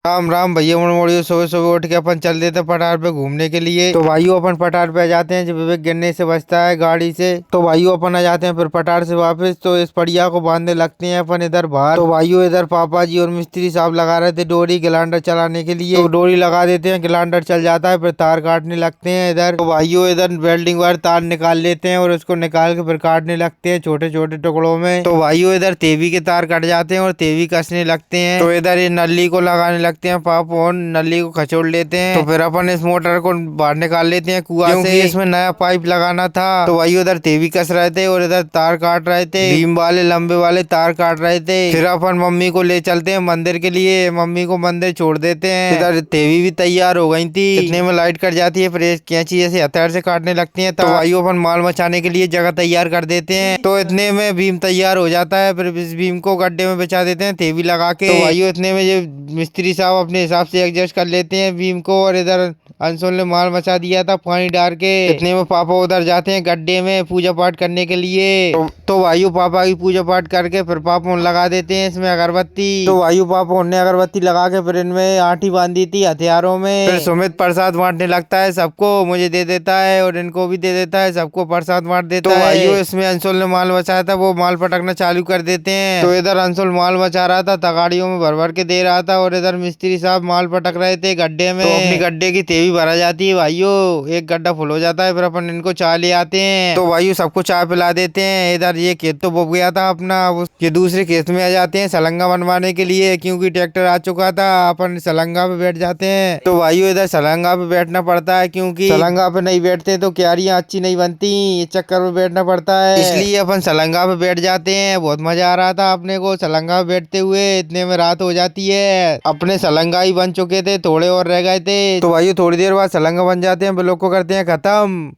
राम राम भैया मोड़ियो। सुबह सुबह उठ के अपन चल देते पठार पे घूमने के लिए। तो भाइयों अपन पठार पे आ जाते हैं जब विवेक गिरने से बचता है गाड़ी से। तो भाइयों अपन आ जाते हैं फिर पठार से वापस। तो इस पड़िया को बांधने लगते हैं अपन इधर बाहर। तो भाइयों इधर पापा जी और मिस्त्री साहब लगा रहे थे डोरी गिलांडर चलाने के लिए। तो डोरी लगा देते हैं, गिलांडर चल जाता है, फिर तार काटने लगते हैं इधर। तो भाइयों इधर वेल्डिंग वायर तार निकाल लेते हैं और उसको निकाल के फिर काटने लगते हैं छोटे छोटे टुकड़ों में। तो भाइयों इधर तेवी के तार कट जाते हैं और तेवी कसने लगते हैं। तो इधर ये नली को लगाने लगते हैं पापा, नली को खचोड़ लेते हैं। तो फिर अपन इस मोटर को बाहर निकाल लेते हैं कुआं से, क्योंकि इसमें नया पाइप लगाना था। तो वही उधर तेवी कस रहे थे और इधर तार काट रहे थे, बीम वाले लंबे वाले तार काट रहे थे। फिर अपन मम्मी को ले चलते हैं मंदिर के लिए, मम्मी को मंदिर छोड़ देते हैं। इधर तेवी भी तैयार हो गई थी, इतने में लाइट कट जाती है, फिर कैंची जैसे हथियार से काटने लगती है। तो भाई अपन माल मचाने के लिए जगह तैयार कर देते हैं। तो इतने में बीम तैयार हो जाता है, फिर इस बीम को गड्ढे में बिछा देते हैं तेवी लगा के। तो भाई इतने में ये मिस्त्री साहब अपने हिसाब से एडजस्ट कर लेते हैं बीम को। और इधर अंशुल ने माल मचा दिया था पानी डाल के। इतने में पापा उधर जाते हैं गड्ढे में पूजा पाठ करने के लिए। तो भाइयों पापा की पूजा पाठ करके फिर पापा लगा देते हैं इसमें अगरबत्ती। तो भाइयों पापा ने अगरबत्ती लगा के फिर इनमें आठी बांधी थी हथियारों में। फिर सुमित प्रसाद बांटने लगता है सबको, मुझे दे देता है और इनको भी दे देता है, सबको प्रसाद बांट देता है। तो भाइयों इसमें अंशुल ने माल मचाया था, वो माल पटकना चालू कर देते हैं। तो इधर अंशुल माल मचा रहा था, तगाड़ियों में भर भर के दे रहा था, और इधर मिस्त्री साहब माल पटक रहे थे गड्ढे में। तो अपनी गड्ढे की तेवी भरा जाती है भाइयों, एक गड्ढा फुल हो जाता है, फिर अपन इनको चाय ले आते हैं। तो भाइयों सबको चाय पिला देते हैं। इधर ये खेत तो बोप गया था अपना, ये दूसरे खेत में आ जाते हैं सलंगा बनवाने के लिए, क्योंकि ट्रैक्टर आ चुका था। अपन सलंगा पे बैठ जाते हैं। तो भाइयों इधर सलंगा पे बैठना पड़ता है, क्योंकि सलंगा पे नहीं बैठते तो क्यारियां अच्छी नहीं बनती, इस चक्कर में बैठना पड़ता है, इसलिए अपन सलंगा पे बैठ जाते हैं। बहुत मजा आ रहा था अपने को सलंगा पे बैठते हुए। इतने में रात हो जाती है, अपने सलंगा ही बन चुके थे, थोड़े और रह गए थे। तो भाइयों थोड़ी देर बाद सलंगा बन जाते हैं, ब्लॉक को करते हैं खत्म।